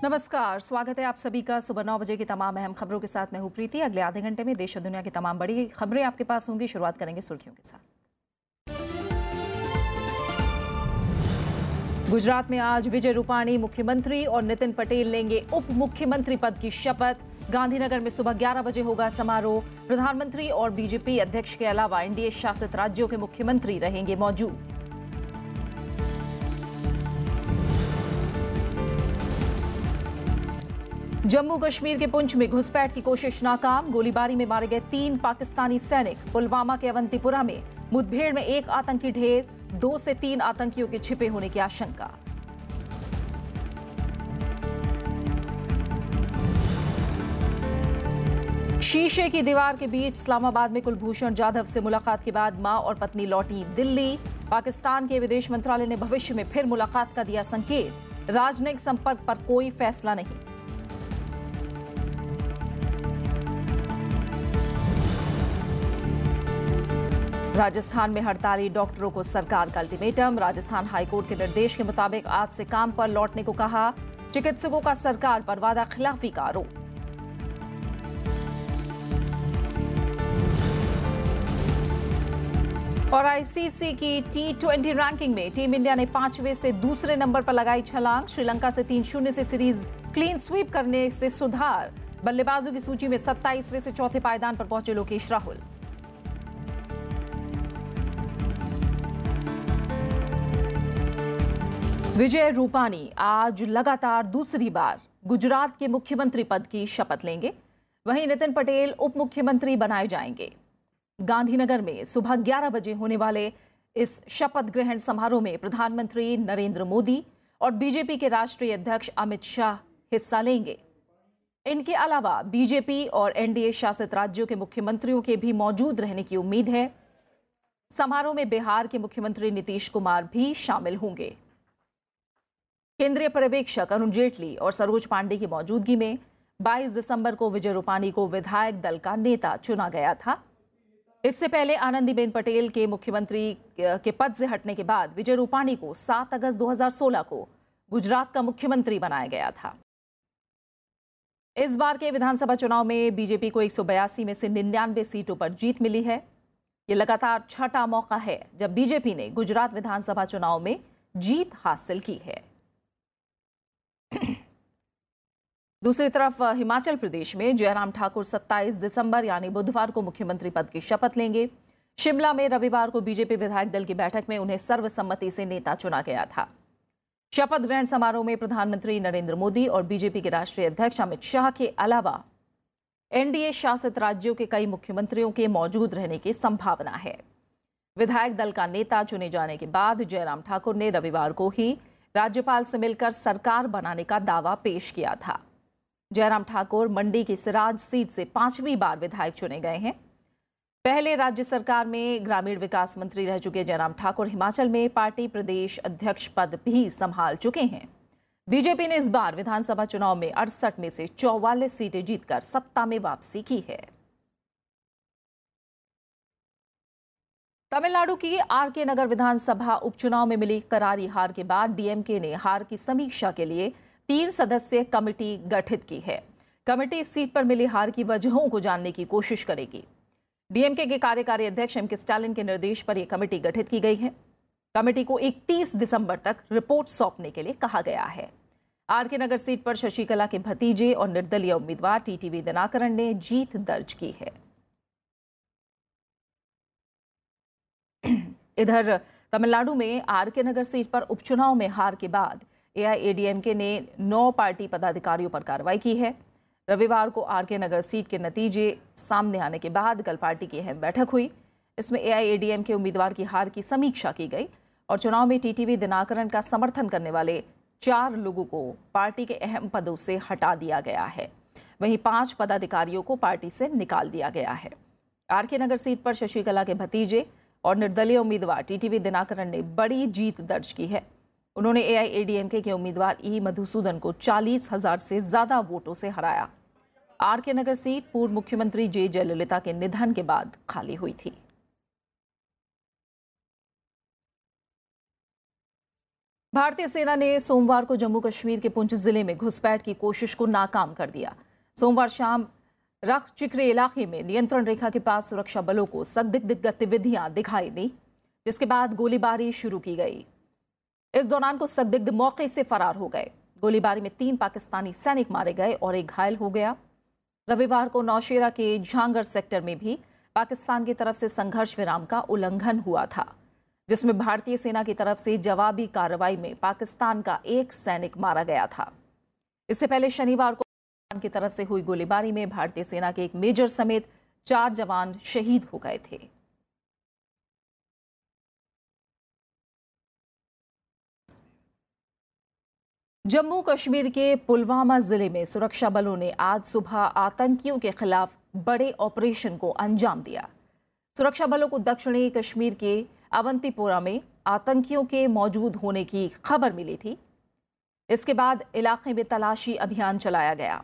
नमस्कार, स्वागत है आप सभी का सुबह 9 बजे की तमाम अहम खबरों के साथ। मैं हूं प्रीति। अगले आधे घंटे में देश और दुनिया की तमाम बड़ी खबरें आपके पास होंगी। शुरुआत करेंगे सुर्खियों के साथ। गुजरात में आज विजय रूपाणी मुख्यमंत्री और नितिन पटेल लेंगे उप मुख्यमंत्री पद की शपथ। गांधीनगर में सुबह 11 बजे होगा समारोह। प्रधानमंत्री और बीजेपी अध्यक्ष के अलावा एनडीए शासित राज्यों के मुख्यमंत्री रहेंगे मौजूद। जम्मू कश्मीर के पुंछ में घुसपैठ की कोशिश नाकाम। गोलीबारी में मारे गए 3 पाकिस्तानी सैनिक। पुलवामा के अवंतीपुरा में मुठभेड़ में 1 आतंकी ढेर। 2 से 3 आतंकियों के छिपे होने की आशंका। शीशे की दीवार के बीच इस्लामाबाद में कुलभूषण जाधव से मुलाकात के बाद मां और पत्नी लौटी दिल्ली। पाकिस्तान के विदेश मंत्रालय ने भविष्य में फिर मुलाकात का दिया संकेत। राजनयिक संपर्क पर कोई फैसला नहीं। राजस्थान में हड़ताली डॉक्टरों को सरकार का अल्टीमेटम। राजस्थान हाईकोर्ट के निर्देश के मुताबिक आज से काम पर लौटने को कहा। चिकित्सकों का सरकार पर वादा खिलाफी का आरोप। और आईसीसी की T20 रैंकिंग में टीम इंडिया ने 5वें से दूसरे नंबर पर लगाई छलांग। श्रीलंका से 3-0 से सीरीज क्लीन स्वीप करने से सुधार। बल्लेबाजों की सूची में 27वें से चौथे पायदान पर पहुंचे लोकेश राहुल। विजय रूपाणी आज लगातार दूसरी बार गुजरात के मुख्यमंत्री पद की शपथ लेंगे। वहीं नितिन पटेल उप मुख्यमंत्री बनाए जाएंगे। गांधीनगर में सुबह 11 बजे होने वाले इस शपथ ग्रहण समारोह में प्रधानमंत्री नरेंद्र मोदी और बीजेपी के राष्ट्रीय अध्यक्ष अमित शाह हिस्सा लेंगे। इनके अलावा बीजेपी और एनडीए शासित राज्यों के मुख्यमंत्रियों के भी मौजूद रहने की उम्मीद है। समारोह में बिहार के मुख्यमंत्री नीतीश कुमार भी शामिल होंगे। केंद्रीय पर्यवेक्षक अरुण जेटली और सरोज पांडे की मौजूदगी में 22 दिसंबर को विजय रूपाणी को विधायक दल का नेता चुना गया था। इससे पहले आनंदीबेन पटेल के मुख्यमंत्री के पद से हटने के बाद विजय रूपाणी को 7 अगस्त 2016 को गुजरात का मुख्यमंत्री बनाया गया था। इस बार के विधानसभा चुनाव में बीजेपी को 182 में से 99 सीटों पर जीत मिली है। ये लगातार छठा मौका है जब बीजेपी ने गुजरात विधानसभा चुनाव में जीत हासिल की है। दूसरी तरफ हिमाचल प्रदेश में जयराम ठाकुर 27 दिसंबर यानी बुधवार को मुख्यमंत्री पद की शपथ लेंगे। शिमला में रविवार को बीजेपी विधायक दल की बैठक में उन्हें सर्वसम्मति से नेता चुना गया था। शपथ ग्रहण समारोह में प्रधानमंत्री नरेंद्र मोदी और बीजेपी के राष्ट्रीय अध्यक्ष अमित शाह के अलावा एनडीए शासित राज्यों के कई मुख्यमंत्रियों के मौजूद रहने की संभावना है। विधायक दल का नेता चुने जाने के बाद जयराम ठाकुर ने रविवार को ही राज्यपाल से मिलकर सरकार बनाने का दावा पेश किया था। जयराम ठाकुर मंडी की सिराज सीट से 5वीं बार विधायक चुने गए हैं। पहले राज्य सरकार में ग्रामीण विकास मंत्री रह चुके जयराम ठाकुर हिमाचल में पार्टी प्रदेश अध्यक्ष पद भी संभाल चुके हैं। बीजेपी ने इस बार विधानसभा चुनाव में 68 में से 44 सीटें जीतकर सत्ता में वापसी की है। तमिलनाडु की आरके नगर विधानसभा उपचुनाव में मिली करारी हार के बाद डीएमके ने हार की समीक्षा के लिए 3 सदस्यीय कमेटी गठित की है। कमेटी इस सीट पर मिली हार की वजहों को जानने की कोशिश करेगी। डीएमके के कार्यकारी अध्यक्ष एम के स्टालिन के निर्देश पर यह कमेटी गठित की गई है। कमेटी को 31 दिसंबर तक रिपोर्ट सौंपने के लिए कहा गया है। आरके नगर सीट पर शशिकला के भतीजे और निर्दलीय उम्मीदवार टीटीवी दिनाकरण ने जीत दर्ज की है। इधर तमिलनाडु में आरके नगर सीट पर उपचुनाव में हार के बाद एआईएडीएमके ने 9 पार्टी पदाधिकारियों पर कार्रवाई की है। रविवार को आरके नगर सीट के नतीजे सामने आने के बाद कल पार्टी की अहम बैठक हुई। इसमें एआईएडीएमके उम्मीदवार की हार की समीक्षा की गई और चुनाव में टीटीवी दिनाकरण का समर्थन करने वाले 4 लोगों को पार्टी के अहम पदों से हटा दिया गया है। वहीं 5 पदाधिकारियों को पार्टी से निकाल दिया गया है। आरके नगर सीट पर शशिकला के भतीजे और निर्दलीय उम्मीदवार टीटीवी दिनाकरण ने बड़ी जीत दर्ज की है। उन्होंने एआईएडीएमके के उम्मीदवार ई मधुसूदन को 40,000 से ज्यादा वोटों से हराया। आरके नगर सीट पूर्व मुख्यमंत्री जे जयललिता के निधन के बाद खाली हुई थी। भारतीय सेना ने सोमवार को जम्मू कश्मीर के पुंछ जिले में घुसपैठ की कोशिश को नाकाम कर दिया। सोमवार शाम रख चिकरे इलाके में नियंत्रण रेखा के पास सुरक्षा बलों को संदिग्ध गतिविधियां दिखाई दी, जिसके बाद गोलीबारी शुरू की गई। इस दौरान कुछ संदिग्ध मौके से फरार हो गए। गोलीबारी में 3 पाकिस्तानी सैनिक मारे गए और 1 घायल हो गया। रविवार को नौशेरा के झांगर सेक्टर में भी पाकिस्तान की तरफ से संघर्ष विराम का उल्लंघन हुआ था, जिसमें भारतीय सेना की तरफ से जवाबी कार्रवाई में पाकिस्तान का 1 सैनिक मारा गया था। इससे पहले शनिवार को पाकिस्तान की तरफ से हुई गोलीबारी में भारतीय सेना के 1 मेजर समेत 4 जवान शहीद हो गए थे। जम्मू कश्मीर के पुलवामा जिले में सुरक्षा बलों ने आज सुबह आतंकियों के खिलाफ बड़े ऑपरेशन को अंजाम दिया। सुरक्षा बलों को दक्षिणी कश्मीर के अवंतीपोरा में आतंकियों के मौजूद होने की खबर मिली थी। इसके बाद इलाके में तलाशी अभियान चलाया गया।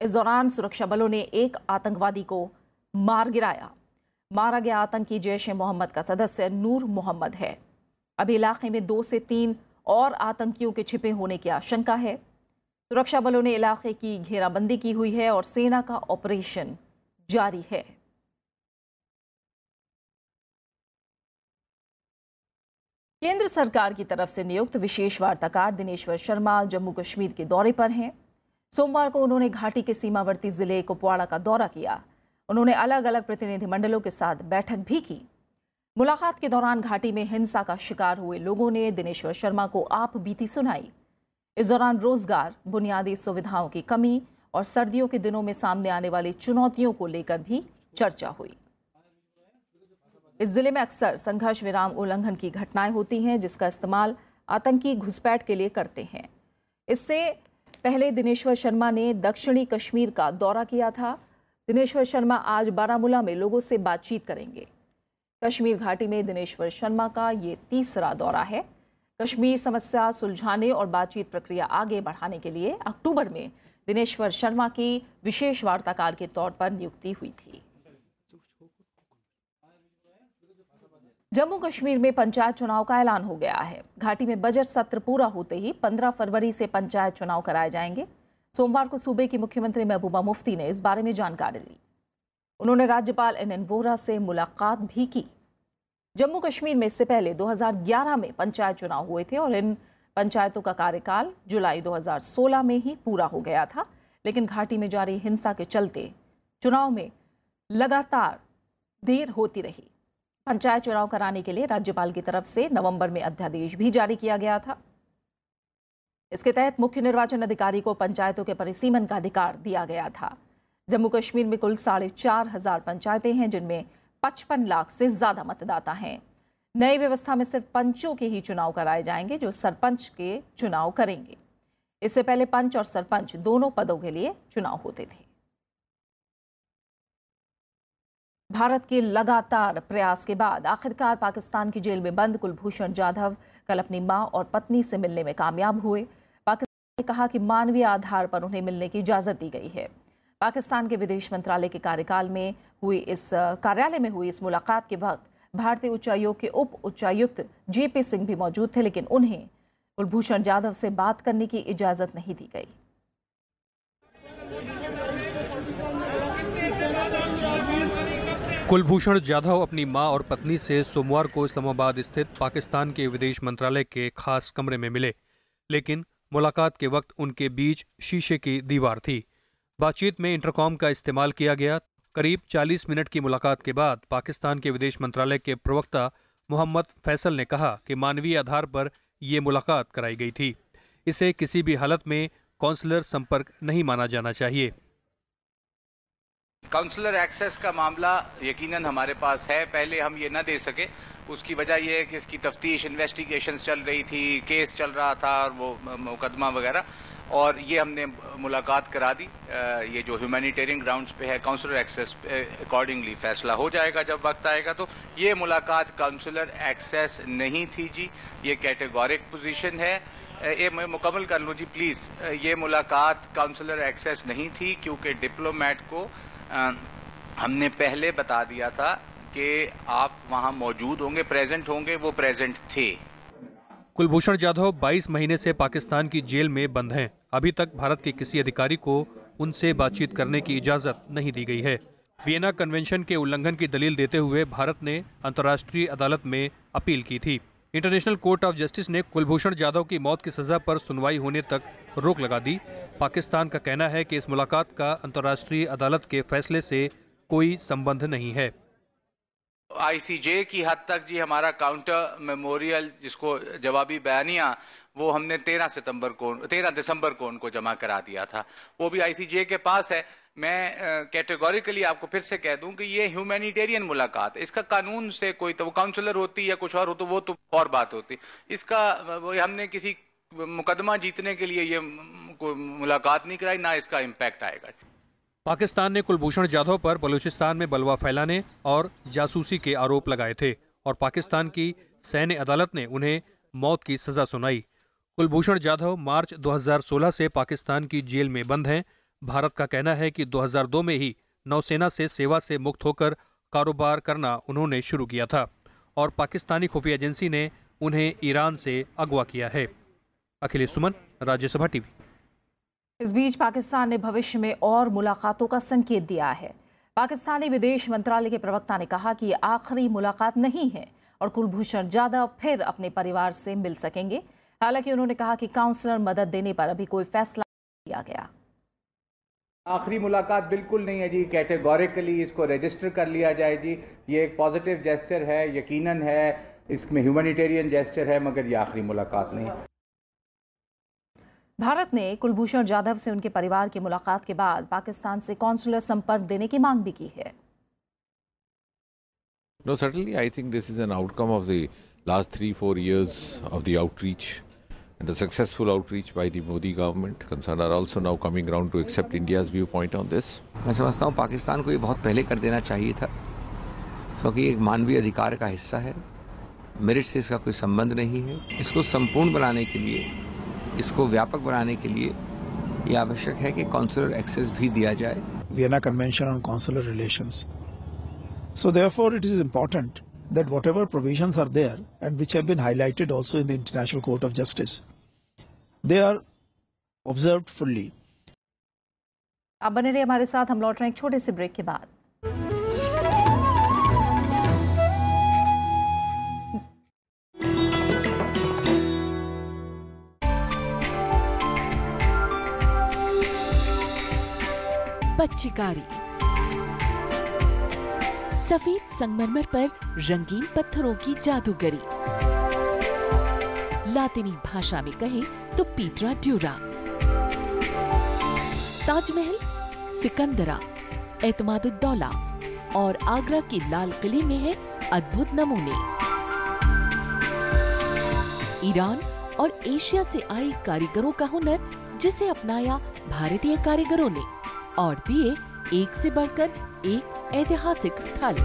इस दौरान सुरक्षा बलों ने 1 आतंकवादी को मार गिराया। मारा गया आतंकी जैश ए मोहम्मद का सदस्य नूर मोहम्मद है। अभी इलाके में 2 से 3 और आतंकियों के छिपे होने की आशंका है। सुरक्षा बलों ने इलाके की घेराबंदी की हुई है और सेना का ऑपरेशन जारी है। केंद्र सरकार की तरफ से नियुक्त विशेष वार्ताकार दिनेश्वर शर्मा जम्मू कश्मीर के दौरे पर हैं। सोमवार को उन्होंने घाटी के सीमावर्ती जिले कुपवाड़ा का दौरा किया। उन्होंने अलग अलग प्रतिनिधिमंडलों के साथ बैठक भी की। मुलाकात के दौरान घाटी में हिंसा का शिकार हुए लोगों ने दिनेश्वर शर्मा को आप बीती सुनाई। इस दौरान रोजगार, बुनियादी सुविधाओं की कमी और सर्दियों के दिनों में सामने आने वाली चुनौतियों को लेकर भी चर्चा हुई। इस जिले में अक्सर संघर्ष विराम उल्लंघन की घटनाएं होती हैं, जिसका इस्तेमाल आतंकी घुसपैठ के लिए करते हैं। इससे पहले दिनेश्वर शर्मा ने दक्षिणी कश्मीर का दौरा किया था। दिनेश्वर शर्मा आज बारामूला में लोगों से बातचीत करेंगे। कश्मीर घाटी में दिनेश्वर शर्मा का ये 3रा दौरा है। कश्मीर समस्या सुलझाने और बातचीत प्रक्रिया आगे बढ़ाने के लिए अक्टूबर में दिनेश्वर शर्मा की विशेष वार्ताकार के तौर पर नियुक्ति हुई थी। जम्मू कश्मीर में पंचायत चुनाव का ऐलान हो गया है। घाटी में बजट सत्र पूरा होते ही 15 फरवरी से पंचायत चुनाव कराए जाएंगे। सोमवार को सूबे की मुख्यमंत्री महबूबा मुफ्ती ने इस बारे में जानकारी दी। उन्होंने राज्यपाल NN वोहरा से मुलाकात भी की। जम्मू कश्मीर में इससे पहले 2011 में पंचायत चुनाव हुए थे और इन पंचायतों का कार्यकाल जुलाई 2016 में ही पूरा हो गया था, लेकिन घाटी में जारी हिंसा के चलते चुनाव में लगातार देर होती रही। पंचायत चुनाव कराने के लिए राज्यपाल की तरफ से नवंबर में अध्यादेश भी जारी किया गया था। इसके तहत मुख्य निर्वाचन अधिकारी को पंचायतों के परिसीमन का अधिकार दिया गया था। जम्मू कश्मीर में कुल 4,500 पंचायतें हैं, जिनमें 55 लाख से ज्यादा मतदाता हैं। नई व्यवस्था में सिर्फ पंचों के ही चुनाव कराए जाएंगे, जो सरपंच के चुनाव करेंगे। इससे पहले पंच और सरपंच दोनों पदों के लिए चुनाव होते थे। भारत के लगातार प्रयास के बाद आखिरकार पाकिस्तान की जेल में बंद कुलभूषण जाधव कल अपनी मां और पत्नी से मिलने में कामयाब हुए। पाकिस्तान ने कहा कि मानवीय आधार पर उन्हें मिलने की इजाजत दी गई है। पाकिस्तान के विदेश मंत्रालय के कार्यालय में हुई इस मुलाकात के वक्त भारतीय उच्चायोग के उप उच्चायुक्त JP सिंह भी मौजूद थे, लेकिन उन्हें कुलभूषण जाधव से बात करने की इजाजत नहीं दी गई। कुलभूषण जाधव अपनी मां और पत्नी से सोमवार को इस्लामाबाद स्थित पाकिस्तान के विदेश मंत्रालय के खास कमरे में मिले, लेकिन मुलाकात के वक्त उनके बीच शीशे की दीवार थी। बातचीत में इंटरकॉम का इस्तेमाल किया गया। करीब 40 मिनट की मुलाकात के बाद पाकिस्तान के विदेश मंत्रालय के प्रवक्ता मोहम्मद फैसल ने कहा कि मानवीय आधार पर ये मुलाकात कराई गई थी। इसे किसी भी हालत में काउंसलर संपर्क नहीं माना जाना चाहिए। काउंसलर एक्सेस का मामला यकीनन हमारे पास है, पहले हम ये ना दे सके। उसकी वजह यह है कि इसकी तफ्तीश इन्वेस्टिगेशंस चल रही थी, केस चल रहा था और वो मुकदमा वगैरह, और ये हमने मुलाकात करा दी। ये जो ह्यूमैनिटेरियन ग्राउंड्स पे है, काउंसलर एक्सेस अकॉर्डिंगली फैसला हो जाएगा जब वक्त आएगा। तो ये मुलाकात काउंसलर एक्सेस नहीं थी जी, ये कैटेगोरिक पोजीशन है। ये मैं मुकम्मल कर लूँ जी प्लीज़। ये मुलाकात काउंसलर एक्सेस नहीं थी, क्योंकि डिप्लोमेट को हमने पहले बता दिया था कि आप वहां मौजूद होंगे, प्रेजेंट होंगे। वो प्रेजेंट थे। कुलभूषण जाधव 22 महीने से पाकिस्तान की जेल में बंद हैं। अभी तक भारत के किसी अधिकारी को उनसे बातचीत करने की इजाजत नहीं दी गई है। वियना कन्वेंशन के उल्लंघन की दलील देते हुए भारत ने अंतर्राष्ट्रीय अदालत में अपील की थी। इंटरनेशनल कोर्ट ऑफ जस्टिस ने कुलभूषण जाधव की मौत की सजा पर सुनवाई होने तक रोक लगा दी। पाकिस्तान का कहना है कि इस मुलाकात का अंतर्राष्ट्रीय अदालत के फैसले से कोई संबंध नहीं है। आईसीजे की हद तक जी हमारा काउंटर मेमोरियल, जिसको जवाबी बयानिया, वो हमने 13 दिसंबर को उनको जमा करा दिया था। वो भी आईसीजे के पास है। मैं कैटेगोरिकली आपको फिर से कह दूं कि ये ह्यूमैनिटेरियन मुलाकात है। इसका कानून से कोई तो काउंसलर होती या कुछ और हो तो वो तो और बात होती। इसका हमने किसी मुकदमा जीतने के लिए ये मुलाकात नहीं कराई, ना इसका इम्पैक्ट आएगा। पाकिस्तान ने कुलभूषण जाधव पर बलूचिस्तान में बलवा फैलाने और जासूसी के आरोप लगाए थे और पाकिस्तान की सैन्य अदालत ने उन्हें मौत की सजा सुनाई। कुलभूषण जाधव मार्च 2016 से पाकिस्तान की जेल में बंद हैं। भारत का कहना है कि 2002 में ही नौसेना से सेवा से मुक्त होकर कारोबार करना उन्होंने शुरू किया था और पाकिस्तानी खुफिया एजेंसी ने उन्हें ईरान से अगवा किया है। अखिलेश सुमन, राज्यसभा टीवी। इस बीच पाकिस्तान ने भविष्य में और मुलाकातों का संकेत दिया है। पाकिस्तानी विदेश मंत्रालय के प्रवक्ता ने कहा कि ये आखिरी मुलाकात नहीं है और कुलभूषण जाधव फिर अपने परिवार से मिल सकेंगे। हालांकि उन्होंने कहा कि काउंसलर मदद देने पर अभी कोई फैसला नहीं किया गया। आखिरी मुलाकात बिल्कुल नहीं है जी। कैटेगोरिकली इसको रजिस्टर कर लिया जाए जी। ये एक पॉजिटिव जेस्चर है, यकीनन है, इसमें ह्यूमैनिटेरियन जेस्चर है, मगर ये आखिरी मुलाकात नहीं। भारत ने कुलभूषण जाधव से उनके परिवार की मुलाकात के बाद पाकिस्तान से कॉन्सुलर संपर्क देने की मांग भी की है। No, certainly I think this is an outcome of the last 3-4 years of the outreach and the successful outreach by the Modi government. Concerned are also now coming around to accept India's viewpoint on this. मैं समझता हूँ पाकिस्तान को ये बहुत पहले कर देना चाहिए था, क्योंकि ये एक मानवीय अधिकार का हिस्सा है। मेरिट से इसका कोई संबंध नहीं है। इसको संपूर्ण बनाने के लिए, इसको व्यापक बनाने के लिए ये आवश्यक है कि कॉन्सुलर एक्सेस भी दिया जाए। Vienna Convention on Consular Relations. So therefore it is important that whatever provisions are there and which have been highlighted also in the International Court of Justice, they are observed fully. आप बने रहिए हमारे साथ, हम लौट रहे हैं एक छोटे से ब्रेक के बाद। पच्चीकारी, सफेद संगमरमर पर रंगीन पत्थरों की जादूगरी, लातिनी भाषा में कहें तो पीट्रा ड्यूरा। ताजमहल, सिकंदरा, एतमादुद्दौला और आगरा के लाल किले में है अद्भुत नमूने। ईरान और एशिया से आए कारीगरों का हुनर जिसे अपनाया भारतीय कारीगरों ने और दिए एक से बढ़कर एक ऐतिहासिक स्थल।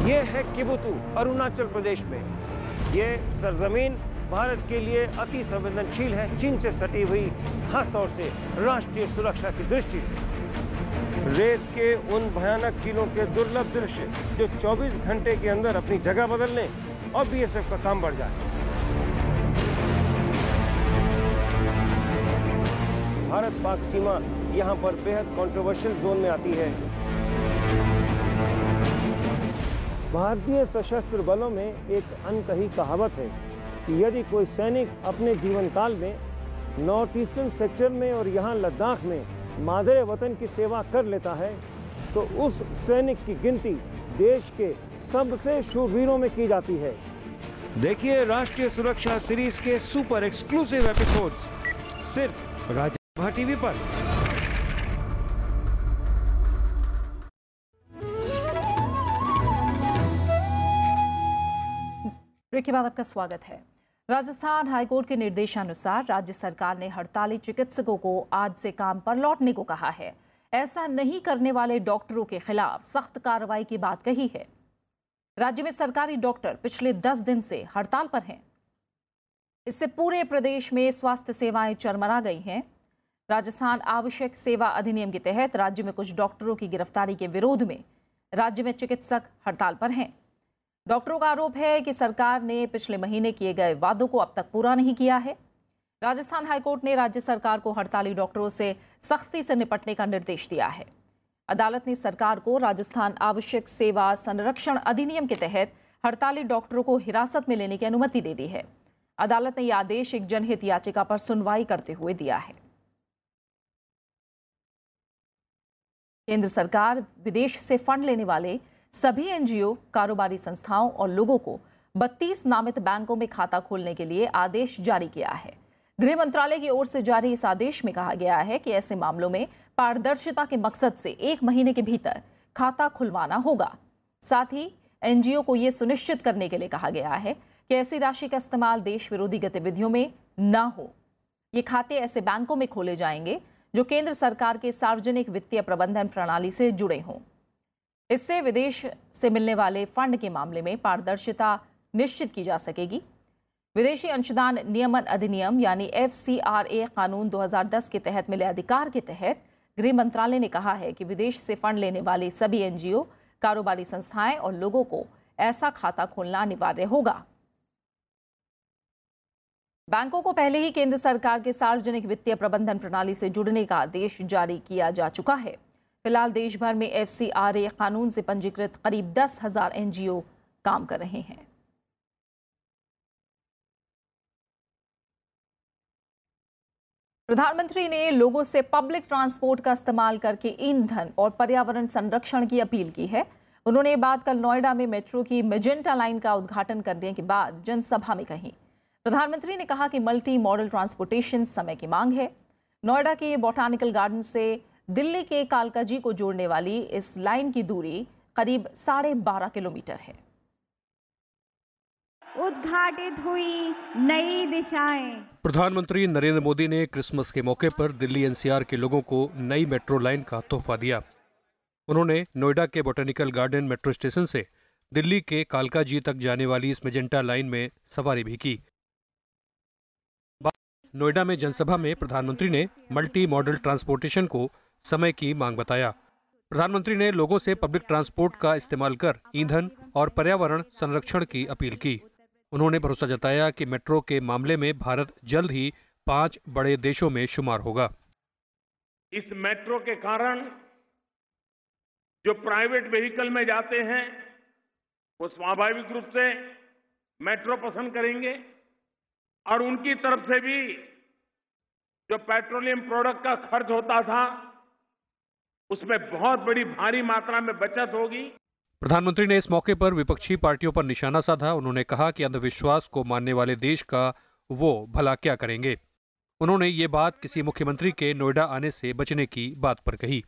ये है किबुतु, अरुणाचल प्रदेश में। ये सरजमीन भारत के लिए अति संवेदनशील है, चीन से सटी हुई, खासतौर से राष्ट्रीय सुरक्षा की दृष्टि से। रेत के उन भयानक किलों के दुर्लभ दृश्य जो 24 घंटे के अंदर अपनी जगह बदल लें और बीएसएफ का काम बढ़ जाए। भारत पाक सीमा यहाँ पर बेहद कंट्रोवर्शियल जोन में आती है। भारतीय सशस्त्र बलों में एक अनकही कहावत है कि यदि कोई सैनिक अपने जीवन काल में नॉर्थ ईस्टर्न सेक्टर में और यहाँ लद्दाख में मादरे वतन की सेवा कर लेता है तो उस सैनिक की गिनती देश के सबसे शूरवीरों में की जाती है। देखिए राष्ट्रीय सुरक्षा सीरीज के सुपर एक्सक्लूसिव एपिसोड्स सिर्फ राज्यसभा टीवी पर। ब्रेक के बाद आपका स्वागत है। राजस्थान हाईकोर्ट के निर्देशानुसार राज्य सरकार ने हड़ताली चिकित्सकों को आज से काम पर लौटने को कहा है। ऐसा नहीं करने वाले डॉक्टरों के खिलाफ सख्त कार्रवाई की बात कही है। राज्य में सरकारी डॉक्टर पिछले 10 दिन से हड़ताल पर हैं। इससे पूरे प्रदेश में स्वास्थ्य सेवाएं चरमरा गई हैं। राजस्थान आवश्यक सेवा अधिनियम के तहत राज्य में कुछ डॉक्टरों की गिरफ्तारी के विरोध में राज्य में चिकित्सक हड़ताल पर हैं। डॉक्टरों का आरोप है कि सरकार ने पिछले महीने किए गए वादों को अब तक पूरा नहीं किया है। राजस्थान हाईकोर्ट ने राज्य सरकार को हड़ताली डॉक्टरों से सख्ती से निपटने का निर्देश दिया है। अदालत ने सरकार को राजस्थान आवश्यक सेवा संरक्षण अधिनियम के तहत हड़ताली डॉक्टरों को हिरासत में लेने की अनुमति दे दी है। अदालत ने यह आदेश एक जनहित याचिका पर सुनवाई करते हुए दिया है। केंद्र सरकार विदेश से फंड लेने वाले सभी एनजीओ, कारोबारी संस्थाओं और लोगों को 32 नामित बैंकों में खाता खोलने के लिए आदेश जारी किया है। गृह मंत्रालय की ओर से जारी इस आदेश में कहा गया है कि ऐसे मामलों में पारदर्शिता के मकसद से 1 महीने के भीतर खाता खुलवाना होगा। साथ ही एनजीओ को यह सुनिश्चित करने के लिए कहा गया है कि ऐसी राशि का इस्तेमाल देश विरोधी गतिविधियों में न हो। ये खाते ऐसे बैंकों में खोले जाएंगे जो केंद्र सरकार के सार्वजनिक वित्तीय प्रबंधन प्रणाली से जुड़े हों। इससे विदेश से मिलने वाले फंड के मामले में पारदर्शिता निश्चित की जा सकेगी। विदेशी अंशदान नियमन अधिनियम यानी FCRA कानून 2010 के तहत मिले अधिकार के तहत गृह मंत्रालय ने कहा है कि विदेश से फंड लेने वाले सभी एनजीओ, कारोबारी संस्थाएं और लोगों को ऐसा खाता खोलना अनिवार्य होगा। बैंकों को पहले ही केंद्र सरकार के सार्वजनिक वित्तीय प्रबंधन प्रणाली से जुड़ने का आदेश जारी किया जा चुका है। फिलहाल देश भर में FCRA कानून से पंजीकृत करीब 10,000 एनजीओ काम कर रहे हैं। प्रधानमंत्री ने लोगों से पब्लिक ट्रांसपोर्ट का इस्तेमाल करके ईंधन और पर्यावरण संरक्षण की अपील की है। उन्होंने ये बात कल नोएडा में मेट्रो की मेजेंटा लाइन का उद्घाटन करने के बाद जनसभा में कही। प्रधानमंत्री ने कहा कि मल्टी मॉडल ट्रांसपोर्टेशन समय की मांग है। नोएडा के बॉटनिकल गार्डन से दिल्ली के कालकाजी को जोड़ने वाली इस लाइन की दूरी करीब 12.5 किलोमीटर है। उद्घाटित हुई नई दिशाएं। प्रधानमंत्री नरेंद्र मोदी ने क्रिसमस के मौके पर दिल्ली NCR के लोगों को नई मेट्रो लाइन का तोहफा दिया। उन्होंने नोएडा के बॉटनिकल गार्डन मेट्रो स्टेशन से दिल्ली के कालकाजी तक जाने वाली इस मेजेंटा लाइन में सवारी भी की। नोएडा में जनसभा में प्रधानमंत्री ने मल्टी मॉडल ट्रांसपोर्टेशन को समय की मांग बताया। प्रधानमंत्री ने लोगों से पब्लिक ट्रांसपोर्ट का इस्तेमाल कर ईंधन और पर्यावरण संरक्षण की अपील की। उन्होंने भरोसा जताया कि मेट्रो के मामले में भारत जल्द ही 5 बड़े देशों में शुमार होगा। इस मेट्रो के कारण जो प्राइवेट व्हीकल में जाते हैं वो स्वाभाविक रूप से मेट्रो पसंद करेंगे और उनकी तरफ से भी जो पेट्रोलियम प्रोडक्ट का खर्च होता था उसमें बहुत बड़ी भारी मात्रा में बचत होगी। प्रधानमंत्री ने इस मौके पर विपक्षी पार्टियों पर निशाना साधा। उन्होंने कहा कि अंधविश्वास को मानने वाले देश का वो भला क्या करेंगे। उन्होंने ये बात किसी मुख्यमंत्री के नोएडा आने से बचने की बात पर कही।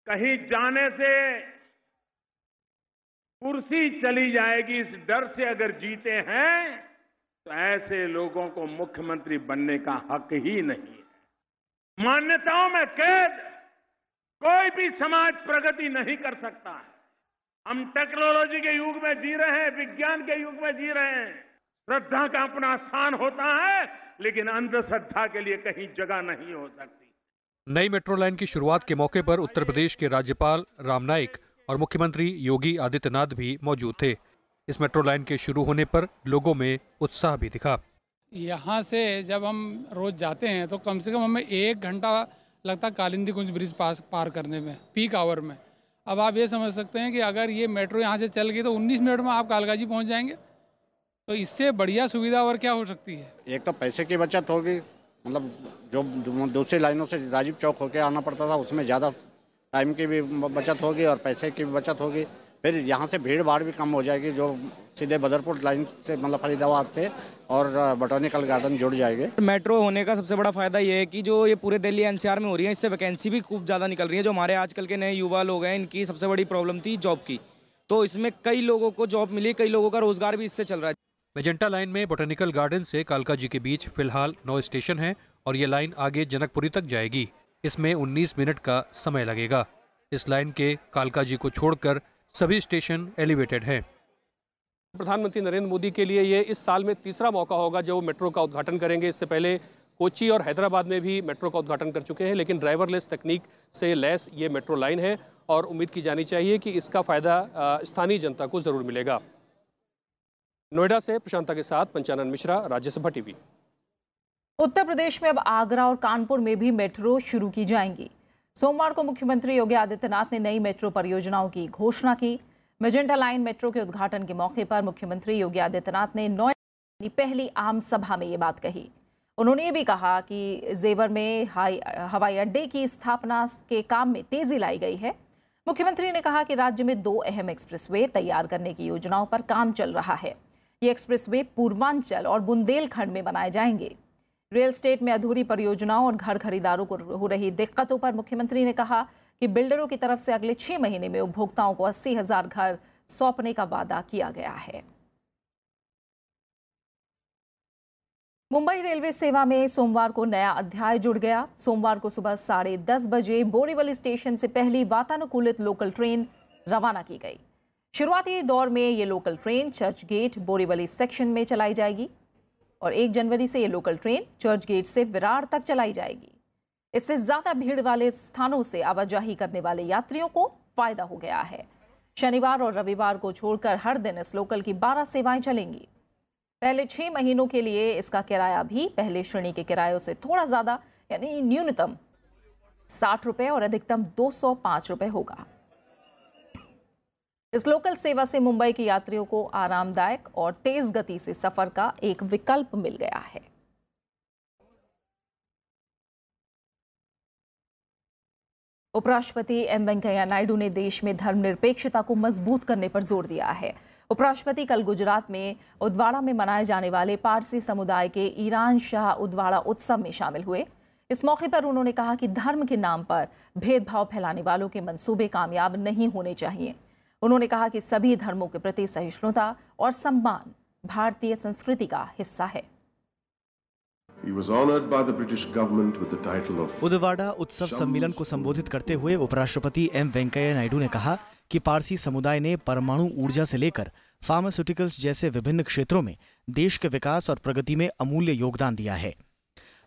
कहीं जाने से कुर्सी चली जाएगी इस डर से अगर जीते हैं तो ऐसे लोगों को मुख्यमंत्री बनने का हक ही नहीं है। मान्यताओं में कैद कोई भी समाज प्रगति नहीं कर सकता है। हम टेक्नोलॉजी के युग में जी रहे हैं, विज्ञान के युग में जी रहे हैं। श्रद्धा का अपना स्थान होता है लेकिन अंधश्रद्धा के लिए कहीं जगह नहीं हो सकती। नई मेट्रो लाइन की शुरुआत के मौके पर उत्तर प्रदेश के राज्यपाल राम नाईक और मुख्यमंत्री योगी आदित्यनाथ भी मौजूद थे। इस मेट्रो लाइन के शुरू होने पर लोगों में उत्साह भी दिखा। यहाँ से जब हम रोज जाते हैं तो कम से कम हमें 1 घंटा लगता कालिंदी कुंज ब्रिज पार करने में, पीक आवर में। अब आप ये समझ सकते हैं कि अगर ये मेट्रो यहाँ से चल गई तो 19 मिनट में आप कालकाजी पहुँच जाएंगे। तो इससे बढ़िया सुविधा और क्या हो सकती है। एक तो पैसे की बचत होगी, मतलब जो दूसरी लाइनों से राजीव चौक होकर आना पड़ता था उसमें ज़्यादा टाइम की भी बचत होगी और पैसे की भी बचत होगी। फिर यहाँ से भीड़ भाड़ भी कम हो जाएगी जो सीधे बदरपुर लाइन से मतलब फरीदाबाद से और बॉटनिकल गार्डन जुड़ जाएंगे। मेट्रो होने का सबसे बड़ा फायदा ये है कि जो ये पूरे दिल्ली NCR में हो रही है इससे वैकेंसी भी खूब ज़्यादा निकल रही है। जो हमारे आजकल के नए युवा लोग हैं इनकी सबसे बड़ी प्रॉब्लम थी जॉब की, तो इसमें कई लोगों को जॉब मिली, कई लोगों का रोजगार भी इससे चल रहा है। मेजेंटा लाइन में बॉटनिकल गार्डन से कालकाजी के बीच फिलहाल 9 स्टेशन हैं और ये लाइन आगे जनकपुरी तक जाएगी। इसमें 19 मिनट का समय लगेगा। इस लाइन के कालकाजी को छोड़कर सभी स्टेशन एलिवेटेड हैं। प्रधानमंत्री नरेंद्र मोदी के लिए ये इस साल में तीसरा मौका होगा जब वो मेट्रो का उद्घाटन करेंगे। इससे पहले कोच्चि और हैदराबाद में भी मेट्रो का उद्घाटन कर चुके हैं, लेकिन ड्राइवरलेस तकनीक से लैस ये मेट्रो लाइन है और उम्मीद की जानी चाहिए कि इसका फायदा स्थानीय जनता को जरूर मिलेगा। नोएडा से प्रशांता के साथ पंचानन मिश्रा, राज्यसभा टीवी। उत्तर प्रदेश में अब आगरा और कानपुर में भी मेट्रो शुरू की जाएंगी। सोमवार को मुख्यमंत्री योगी आदित्यनाथ ने नई मेट्रो परियोजनाओं की घोषणा की। मेजेंटा लाइन मेट्रो के उद्घाटन के मौके पर मुख्यमंत्री योगी आदित्यनाथ ने नोएडा की पहली आम सभा में ये बात कही। उन्होंने ये भी कहा कि जेवर में हवाई अड्डे की स्थापना के काम में तेजी लाई गई है। मुख्यमंत्री ने कहा कि राज्य में 2 अहम एक्सप्रेसवे तैयार करने की योजनाओं पर काम चल रहा है। ये एक्सप्रेसवे पूर्वांचल और बुंदेलखंड में बनाए जाएंगे। रियल एस्टेट में अधूरी परियोजनाओं और घर खरीदारों को हो रही दिक्कतों पर मुख्यमंत्री ने कहा कि बिल्डरों की तरफ से अगले 6 महीने में उपभोक्ताओं को 80,000 घर सौंपने का वादा किया गया है। मुंबई रेलवे सेवा में सोमवार को नया अध्याय जुड़ गया। सोमवार को सुबह 10:30 बजे बोरीवली स्टेशन से पहली वातानुकूलित लोकल ट्रेन रवाना की गई। शुरुआती दौर में ये local train Churchgate Borivali section में चलाई जाएगी और 1 जनवरी से ये लोकल ट्रेन चर्च गेट से विरार तक चलाई जाएगी। इससे ज्यादा भीड़ वाले स्थानों से आवाजाही करने वाले यात्रियों को फायदा हो गया है। शनिवार और रविवार को छोड़कर हर दिन इस लोकल की 12 सेवाएं चलेंगी। पहले 6 महीनों के लिए इसका किराया भी पहले श्रेणी के किरायों से थोड़ा ज्यादा यानी न्यूनतम 60 रुपए और अधिकतम 205 रुपए होगा। इस लोकल सेवा से मुंबई के यात्रियों को आरामदायक और तेज गति से सफर का एक विकल्प मिल गया है। उपराष्ट्रपति एम वेंकैया नायडू ने देश में धर्मनिरपेक्षता को मजबूत करने पर जोर दिया है। उपराष्ट्रपति कल गुजरात में उदवाड़ा में मनाए जाने वाले पारसी समुदाय के ईरान शाह उदवाड़ा उत्सव में शामिल हुए। इस मौके पर उन्होंने कहा कि धर्म के नाम पर भेदभाव फैलाने वालों के मंसूबे कामयाब नहीं होने चाहिए। उन्होंने कहा कि सभी धर्मों के प्रति सहिष्णुता और सम्मान भारतीय संस्कृति का हिस्सा है। उदवाड़ा उत्सव सम्मेलन को संबोधित करते हुए उपराष्ट्रपति एम वेंकैया नायडू ने कहा कि पारसी समुदाय ने परमाणु ऊर्जा से लेकर फार्मास्यूटिकल्स जैसे विभिन्न क्षेत्रों में देश के विकास और प्रगति में अमूल्य योगदान दिया है।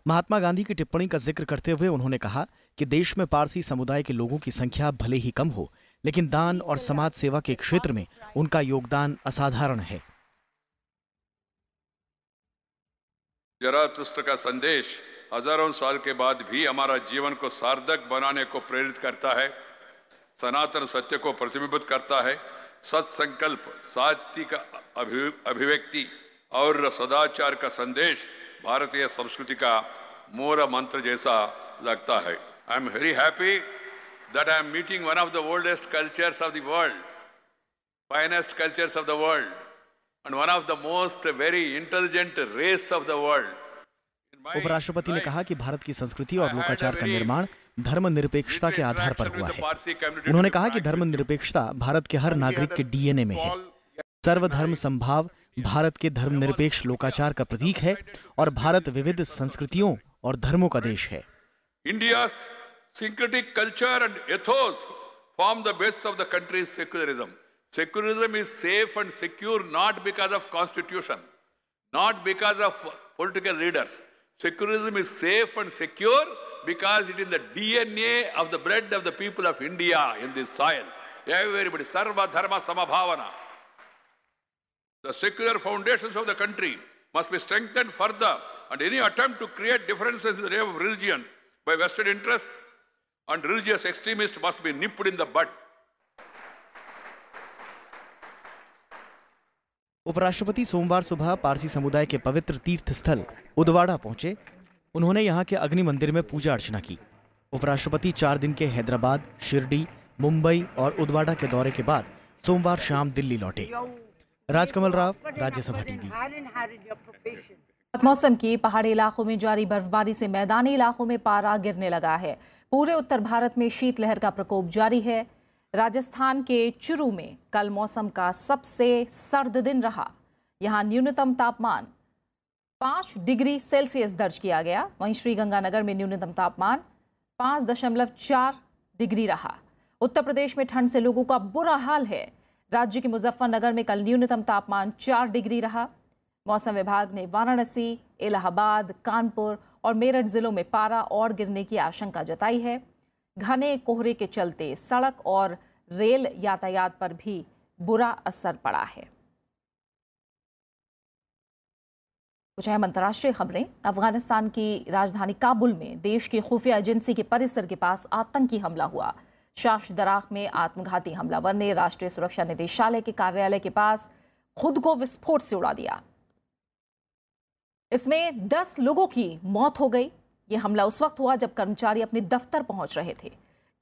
महात्मा गांधी की टिप्पणी का जिक्र करते हुए उन्होंने कहा कि देश में पारसी समुदाय के लोगों की संख्या भले ही कम हो, लेकिन दान और समाज सेवा के क्षेत्र में उनका योगदान असाधारण है। ज़राथुस्त्र का संदेश हजारों साल के बाद भी हमारा जीवन को सार्थक बनाने को प्रेरित करता है, सनातन सत्य को प्रतिबिंबित करता है। सत्संकल्प, सात्विक अभिव्यक्ति और सदाचार का संदेश भारतीय संस्कृति का मूल मंत्र जैसा लगता है। I am very happy that I am meeting one of the oldest cultures of the world, finest cultures of the world, and one of the most very intelligent race of the world. उपराष्ट्रपति ने कहा कि भारत की संस्कृति और लोकाचार का निर्माण धर्मनिरपेक्षता के आधार पर हुआ है। उन्होंने कहा कि धर्मनिरपेक्षता भारत के हर नागरिक के डीएनए में है। सर्वधर्म संभाव भारत के धर्मनिरपेक्ष लोकाचार का प्रतीक है और भारत विविध संस्कृतियों और धर्मों का देश है। India's syncretic culture and ethos form the basis of the country's secularism. Secularism is safe and secure not because of constitution, not because of political leaders. Secularism is safe and secure because it is in the DNA of the blood of the people of India in this soil. Everybody, sarva dharma samabhavana. The secular foundations of the country must be strengthened further, and any attempt to create differences in the name of religion by vested interests and religious extremists must be nipped in the bud. उपराष्ट्रपति सोमवार सुबह पारसी समुदाय के पवित्र तीर्थ स्थल उदवाड़ा पहुंचे। उन्होंने यहां के अग्नि मंदिर में पूजा अर्चना की। उपराष्ट्रपति 4 दिन के हैदराबाद, शिरडी, मुंबई और उदवाड़ा के दौरे के बाद सोमवार शाम दिल्ली लौटे। राजकमल राव, राज्यसभा टीवी। मौसम की पहाड़ी इलाकों में जारी बर्फबारी से मैदानी इलाकों में पारा गिरने लगा है। पूरे उत्तर भारत में शीतलहर का प्रकोप जारी है। राजस्थान के चुरू में कल मौसम का सबसे सर्द दिन रहा। यहां न्यूनतम तापमान 5 डिग्री सेल्सियस दर्ज किया गया। वहीं श्रीगंगानगर में न्यूनतम तापमान 5.4 डिग्री रहा। उत्तर प्रदेश में ठंड से लोगों का बुरा हाल है। राज्य के मुजफ्फरनगर में कल न्यूनतम तापमान 4 डिग्री रहा। मौसम विभाग ने वाराणसी, इलाहाबाद, कानपुर और मेरठ जिलों में पारा और गिरने की आशंका जताई है। घने कोहरे के चलते सड़क और रेल यातायात पर भी बुरा असर पड़ा है। कुछ अहम अंतर्राष्ट्रीय खबरें। अफगानिस्तान की राजधानी काबुल में देश की खुफिया एजेंसी के परिसर के पास आतंकी हमला हुआ। शाश दराख में आत्मघाती हमलावर ने राष्ट्रीय सुरक्षा निदेशालय के कार्यालय के पास खुद को विस्फोट से उड़ा दिया। इसमें 10 लोगों की मौत हो गई। यह हमला उस वक्त हुआ जब कर्मचारी अपने दफ्तर पहुंच रहे थे।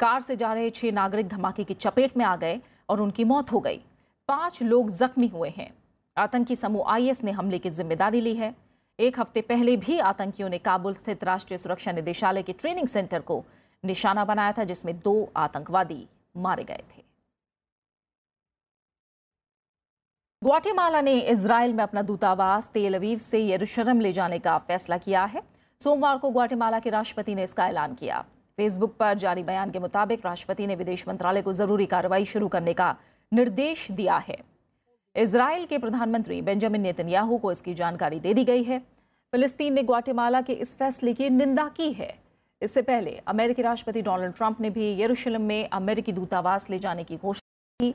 कार से जा रहे 6 नागरिक धमाके की चपेट में आ गए और उनकी मौत हो गई। 5 लोग जख्मी हुए हैं। आतंकी समूह IS ने हमले की जिम्मेदारी ली है। एक हफ्ते पहले भी आतंकियों ने काबुल स्थित राष्ट्रीय सुरक्षा निदेशालय के ट्रेनिंग सेंटर को निशाना बनाया था, जिसमें 2 आतंकवादी मारे गए थे। ग्वाटेमाला ने इजराइल में अपना दूतावास तेल अवीव से यरूशलेम ले जाने का फैसला किया है। सोमवार को ग्वाटेमाला के राष्ट्रपति ने इसका ऐलान किया। फेसबुक पर जारी बयान के मुताबिक राष्ट्रपति ने विदेश मंत्रालय को जरूरी कार्रवाई शुरू करने का निर्देश दिया है। इजराइल के प्रधानमंत्री बेंजामिन नेतन्याहू को इसकी जानकारी दे दी गई है। फिलिस्तीन ने ग्वाटेमाला के इस फैसले की निंदा की है। इससे पहले अमेरिकी राष्ट्रपति डोनाल्ड ट्रंप ने भी यरूशलेम में अमेरिकी दूतावास ले जाने की घोषणा की।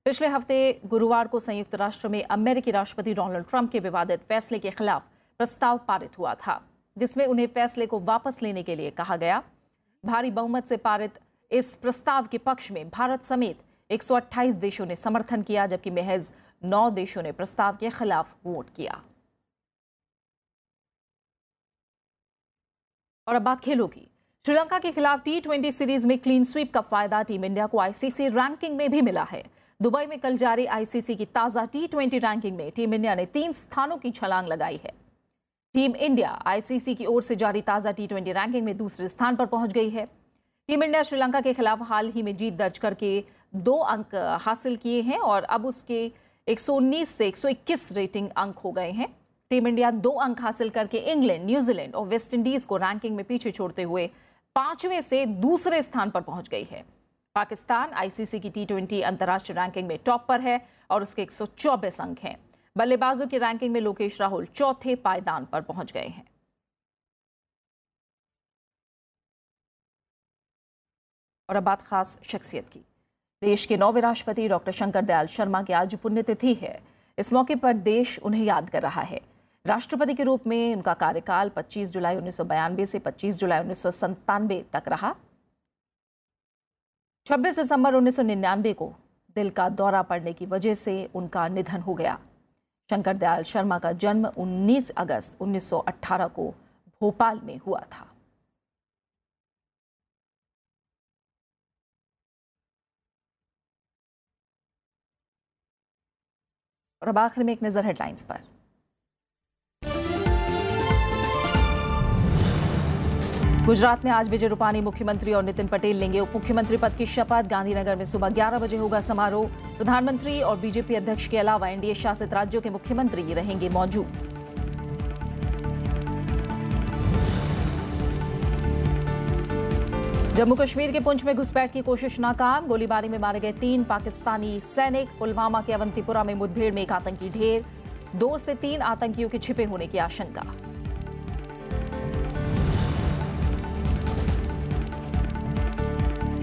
पिछले हफ्ते गुरुवार को संयुक्त राष्ट्र में अमेरिकी राष्ट्रपति डोनाल्ड ट्रंप के विवादित फैसले के खिलाफ प्रस्ताव पारित हुआ था, जिसमें उन्हें फैसले को वापस लेने के लिए कहा गया। भारी बहुमत से पारित इस प्रस्ताव के पक्ष में भारत समेत 128 देशों ने समर्थन किया, जबकि महज 9 देशों ने प्रस्ताव के खिलाफ वोट किया। और अब बात खेलों की। श्रीलंका के खिलाफ T20 सीरीज में क्लीन स्वीप का फायदा टीम इंडिया को ICC रैंकिंग में भी मिला है। दुबई में कल जारी ICC की ताजा T20 रैंकिंग में टीम इंडिया ने 3 स्थानों की छलांग लगाई है। टीम इंडिया ICC की ओर से जारी ताजा T20 रैंकिंग में दूसरे स्थान पर पहुंच गई है। टीम इंडिया श्रीलंका के खिलाफ हाल ही में जीत दर्ज करके 2 अंक हासिल किए हैं और अब उसके 119 से 121 रेटिंग अंक हो गए हैं। टीम इंडिया 2 अंक हासिल करके इंग्लैंड, न्यूजीलैंड और वेस्ट इंडीज को रैंकिंग में पीछे छोड़ते हुए 5वें से दूसरे स्थान पर पहुंच गई है। पाकिस्तान ICC की T20 अंतर्राष्ट्रीय रैंकिंग में टॉप पर है और उसके 124 अंक हैं। बल्लेबाजों की रैंकिंग में लोकेश राहुल 4थे पायदान पर पहुंच गए हैं। और अब बात खास शख्सियत की। देश के 9वें राष्ट्रपति डॉक्टर शंकर दयाल शर्मा की आज पुण्यतिथि है। इस मौके पर देश उन्हें याद कर रहा है। राष्ट्रपति के रूप में उनका कार्यकाल 25 जुलाई 1992 से 25 जुलाई 1997 तक रहा। 26 दिसंबर 1999 को दिल का दौरा पड़ने की वजह से उनका निधन हो गया। शंकर दयाल शर्मा का जन्म 19 अगस्त 1918 को भोपाल में हुआ था। और अब आखिर में एक नजर हेडलाइंस पर। गुजरात में आज विजय रूपानी मुख्यमंत्री और नितिन पटेल लेंगे उप मुख्यमंत्री पद की शपथ। गांधीनगर में सुबह 11 बजे होगा समारोह। प्रधानमंत्री और बीजेपी अध्यक्ष के अलावा एनडीए शासित राज्यों के मुख्यमंत्री रहेंगे मौजूद। जम्मू कश्मीर के पुंछ में घुसपैठ की कोशिश नाकाम। गोलीबारी में मारे गए 3 पाकिस्तानी सैनिक। पुलवामा के अवंतीपुरा में मुठभेड़ में एक आतंकी ढेर। 2 से 3 आतंकियों के छिपे होने की आशंका।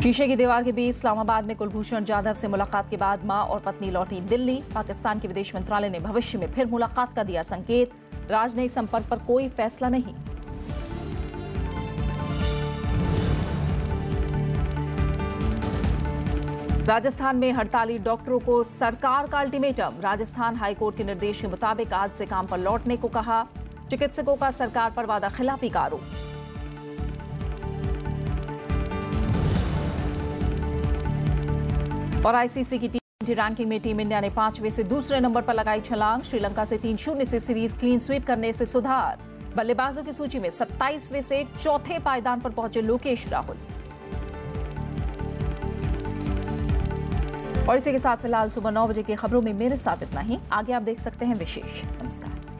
शीशे की दीवार के बीच इस्लामाबाद में कुलभूषण जाधव से मुलाकात के बाद मां और पत्नी लौटी दिल्ली। पाकिस्तान के विदेश मंत्रालय ने भविष्य में फिर मुलाकात का दिया संकेत। राजनयिक संपर्क पर कोई फैसला नहीं। राजस्थान में हड़ताली डॉक्टरों को सरकार का अल्टीमेटम। राजस्थान हाईकोर्ट के निर्देश के मुताबिक आज से काम पर लौटने को कहा। चिकित्सकों का सरकार पर वादा खिलाफी का आरोप। और आईसीसी की T20 रैंकिंग में टीम इंडिया ने 5वें से दूसरे नंबर पर लगाई छलांग। श्रीलंका से 3-0 से सीरीज क्लीन स्वीप करने से सुधार। बल्लेबाजों की सूची में 27वें से चौथे पायदान पर पहुंचे लोकेश राहुल। और इसी के साथ फिलहाल सुबह 9 बजे की खबरों में मेरे साथ इतना ही। आगे आप देख सकते हैं विशेष। नमस्कार।